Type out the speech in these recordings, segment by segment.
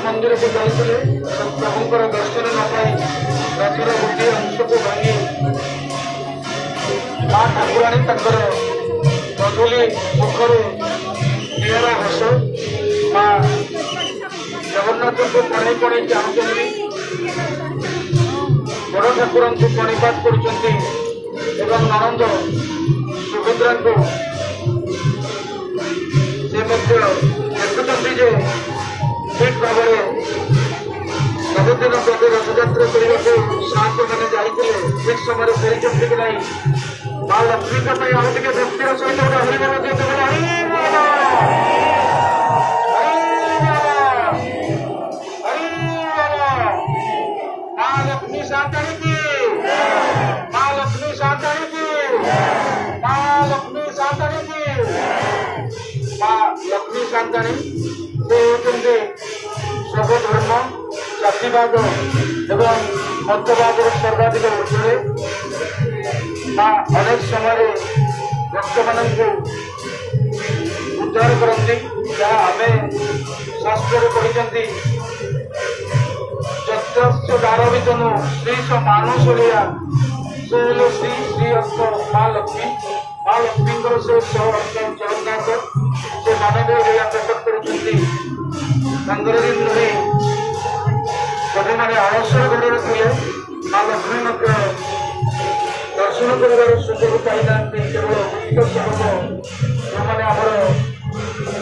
मंदिर को जाते प्रभुंर दर्शन न पाई रथर गोटे अंश को भांगी माँ ठाकुराणी मधुली मुखर निरा हस माँ जगन्नाथ को पढ़े पढ़े चाहते बड़ ठाकुर को प्रणिपात कर ननंद सुभद्रा को देखुं जे ठीक भाव सबुदिन प्रति रथयात्रा करने को सात मैंने जाते ठीक समय फेरी कि नहीं माँ लक्ष्मी आगे भक्तिर सहित हरिबल माँ लक्ष्मी साताणी की माँ लक्ष्मी साताणी की माँ लक्ष्मी साताणी की माँ लक्ष्मी साताणी से होते सब धर्म जातिवाद एवं मतवाद सर्वाधिक ऊर्धे माँ अनेक समय भक्त मान उद्धार करती जहाँ आम शास्त्र पढ़ी जत्य दारवितनु श्री स मानुषलिया से श्री श्री अर्थ माँ लक्ष्मी से सह अर्थ जगन्नाथ से मानव लीला प्रकट कर 15 दिन रही जो मैंने अवसर घर थे माँ लक्ष्मी दर्शन कर सुजोग पाई ना केवल गुप्त सेवक जो मैंने आम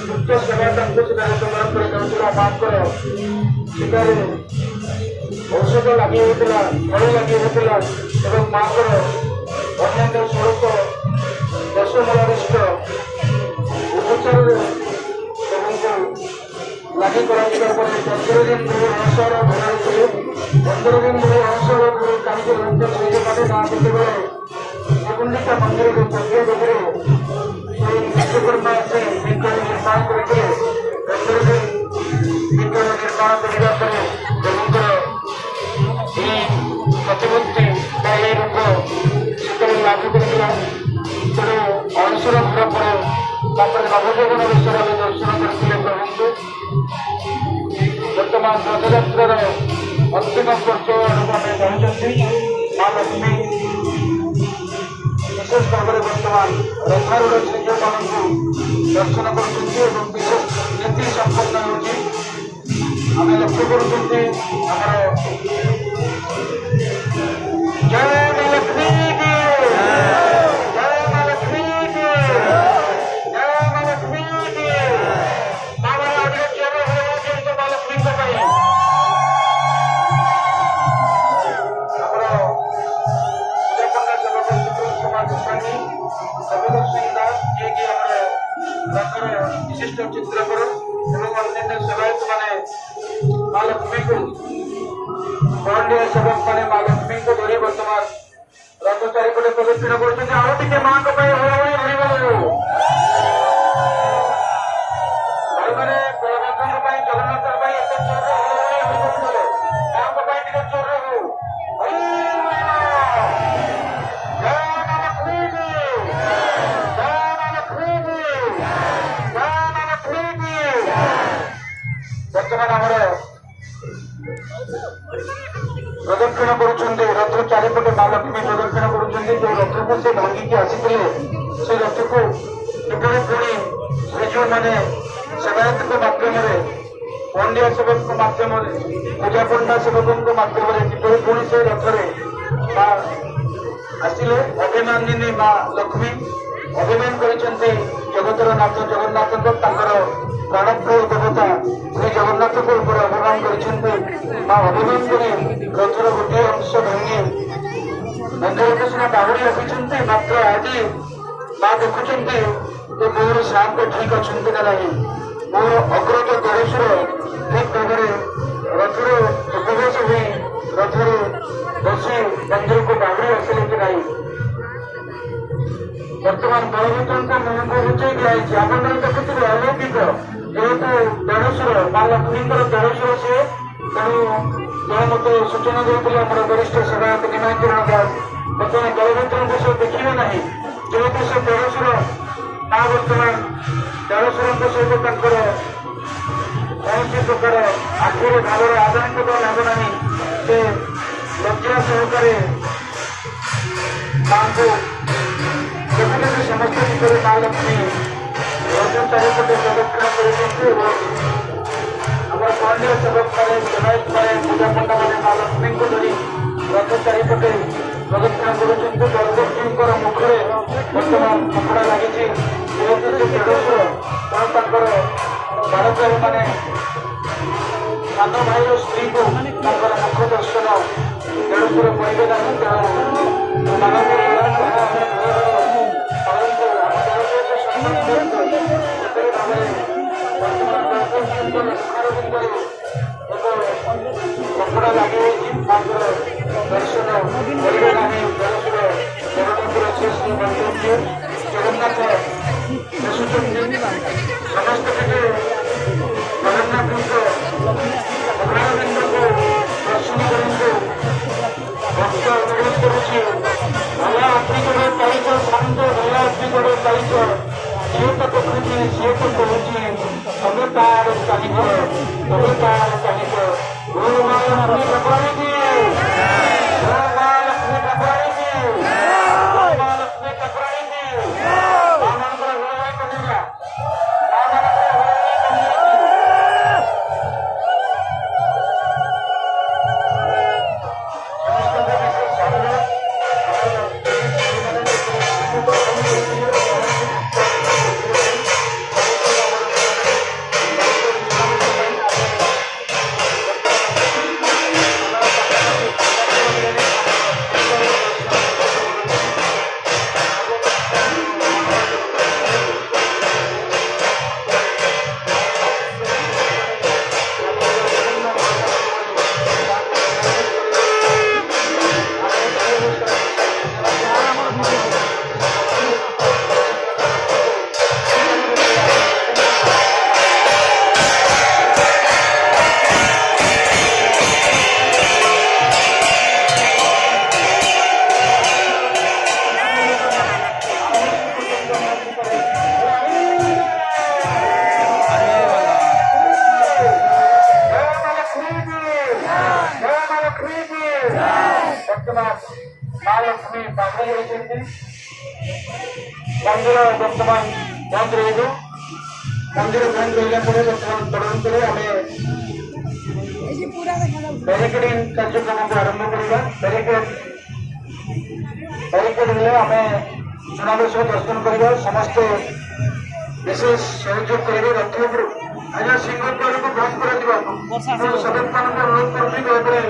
गुप्त सेवा प्रदान कर माँ शिकार औषध लगी होता फल लगी होता माँ अन्य स्वरूप दशमूलादिष्ट उपचार लगे कर 15 दिन अवसर भर 15 दिन अवसर कार्यक्रम ना गुंडिका मंदिर को चंद्र विश्वकर्मा से विज्ञान निर्माण करके 15 दिन विज्ञान निर्माण करने प्रतिमूर्ति रूप से लागू कर अवसर भर पर नवजोन विषय में दर्शन करते प्रभु वर्तमान रथयात्रा अंतिम पर्याय आम पहुंचती माँ लक्ष्मी विशेष भाव में वर्तमान रथारूढ़ श्रीजू मान दर्शन कर विशेष नीति संपन्न होमें लक्ष्य कर जय माँ लक्ष्मी की जय माँ लक्ष्मी की जय माँ लक्ष्मी की माँ माँ लक्ष्मी को विशिष्ट चित्रकर अन्य सेवायत मैंने माँ लक्ष्मी को गणनीय सेवक मैंने माँ लक्ष्मी को धरी वर्तमान रथ चारिपटे प्रदक्षिण कर माँ को भाई बलभद्र जगन्नाथ प्रदक्षिण कर रथ चारिपटे माँ लक्ष्मी प्रदक्षिण कर रथ को से भांगिकी आसी से रथ को किभली पुणी श्रीजू मैंने सेवायत माध्यम पंडिया सेवक माध्यम पूजा पंडा सेवकों माध्यम किभली पुणी से रथरे आसिले अभिमानिनी माँ लक्ष्मी अभिमान कर जगतर नाथ जगन्नाथ प्राणप्रिय देवता श्री जगन्नाथ को अभिमान कर अभिमान कर रथर गोटे अंश भांगी ମନ୍ଦିରକୁ ସିନା ବାହୁଡ଼ି ରଖିଛନ୍ତି, ମାତ୍ର ଆଜି ମା ଦେଖୁଛନ୍ତି ଯେ ମୋର ସାପ ଠିକ ଅଛନ୍ତି ନା ନାହିଁ। ମୋର ଅଗ୍ରଜ ଦେଢ଼ଶୁର ଠିକ ଭାବରେ ରଥରେ ଉପବେଶ ହୋଇ ରଥରେ ବସି ମନ୍ଦିରକୁ ବାହୁଡ଼ି ଆସିଲେ କି ନାହିଁ। ବର୍ତ୍ତମାନ ବଳଭଦ୍ରଙ୍କ ମୁହଁକୁ ଲୁଚେଇ ଦିଆଯାଇଛି। ଆପଣମାନେ ଦେଖୁଥିବେ ଅଲୌକିକ, ଯେହେତୁ ଦେଢ଼ଶୁର ମା ଲକ୍ଷ୍ମୀଙ୍କର ଦେଢ଼ଶୁର ସିଏ, ତେଣୁ ଯାହା ମତେ ସୂଚନା ଦେଇଥିଲେ ଆମର ବରିଷ୍ଠ ସେବାୟତ ନିମାଇକିରଣ ଦାସ, ବର୍ତ୍ତମାନ ବଳଭଦ୍ରଙ୍କୁ ସେ ଦେଖିବେ ନାହିଁ। ଯେହେତୁ ସେ ଦେଢ଼ଶୁର ମା ବର୍ତ୍ତମାନ ଦେଢ଼ଶୁରଙ୍କ ସହିତ ତାଙ୍କର କୌଣସି ପ୍ରକାର ଆଖିରେ ଭାବରେ ଆଦାନ ପ୍ରଦାନ ହେବ ନାହିଁ। ସେ ଲଜ୍ଜା ସହକାରେ ମାଙ୍କୁ ଦେଖୁଛନ୍ତି। ସମସ୍ତ ଭିତରେ ମା ଲକ୍ଷ୍ମୀ ରଜ ଚାରିପଟେ ପ୍ରଦକ୍ଷିଣ କରୁଛନ୍ତି ଏବଂ ଆମର କର୍ଣ୍ଣୀୟ ସେବକମାନେ ସେବାୟତମାନେ ପୂଜାପଣ୍ଡାମାନେ ମା ଲକ୍ଷ୍ମୀଙ୍କୁ ଧରି ରଥ ଚାରିପଟେ ପ୍ରଦକ୍ଷିଣ କରୁଛନ୍ତି। ବଳଭଦ୍ରଙ୍କର ମୁଖରେ ବର୍ତ୍ତମାନ କପଡ଼ା ଲାଗିଛି। ଯେହେତୁ ସେ ଦେଢ଼ଶୁର ତେଣୁ ତାଙ୍କର ବାଳକମାନେ ସାନ ଭାଇର ସ୍ତ୍ରୀକୁ ତାଙ୍କର ମୁଖ ଦର୍ଶନ ଦେଢ଼ଶୁର କହିବେ ନାହିଁ। ତେଣୁ ମାନବର କପଡ଼ା ଲାଗିଯାଇଛି। ତାଙ୍କର ଦର୍ଶନ କରିବେ ନାହିଁ। ଦେଢ଼ଶୁର ଜଗନ୍ନାଥର ସେ ଶ୍ରୀ ମନ୍ଦିରକୁ ଜଗନ୍ନାଥ ଆସୁଛନ୍ତି। ସମସ୍ତ ଟିକେ ଜଗନ୍ନାଥଙ୍କ ଅଗ୍ରବିନ୍ଦକୁ ଦର୍ଶନ କରନ୍ତୁ। ଭକ୍ତ ଅନୁରୋଧ କରୁଛି, ଭଲ ଆଖି ଗୋଡ଼ ପାଇଛ ଶାନ୍ତ, ଭଲ ଆଖି ଗୋଡ଼ ପାଇଛ। ଯିଏ ତ ଦେଖୁଛି ସିଏ ତ କହୁଛି, ତମେ ତାର ଚାହିଁବ, ତମେ ତାର ଚାହିଁବ। ମା ଲକ୍ଷ୍ମୀ ଠାକୁରାଣୀ, ମା ଲକ୍ଷ୍ମୀ ଠାକୁରାଣୀ, ମା ଲକ୍ଷ୍ମୀ ଠାକୁରାଣୀ, ମାମାନଙ୍କର ହୃଦୟ କନ୍ୟା, ମାମାନଙ୍କର ହୃଦୟ କନ୍ୟା। ସମସ୍ତଙ୍କ ବିଶେଷ ସାଧନା ମା ଲକ୍ଷ୍ମୀ ବାହାରି ଯାଇଛନ୍ତି। ମନ୍ଦିର ବର୍ତ୍ତମାନ ବନ୍ଦ ରହିବ। ମନ୍ଦିର ବନ୍ଦ ରହିଲା ପରେ ବର୍ତ୍ତମାନ ତଦନ୍ତରେ ଆମେ ବ୍ୟାରିକେଡିଂ କାର୍ଯ୍ୟକ୍ରମକୁ ଆରମ୍ଭ କରିବା। ବ୍ୟାରିକେଡ ହେଲେ ଆମେ ସୁନାବେଶ ଦର୍ଶନ କରିବା। ସମସ୍ତେ ବିଶେଷ ସହଯୋଗ କରିବେ। ରଥ ଉପରୁ ଆଜ୍ଞା ସିଂହଦ୍ୱାରକୁ ବନ୍ଦ କରାଯିବ। ସେବକମାନଙ୍କୁ ଅନୁରୋଧ କରୁଛି ଦୟାକରି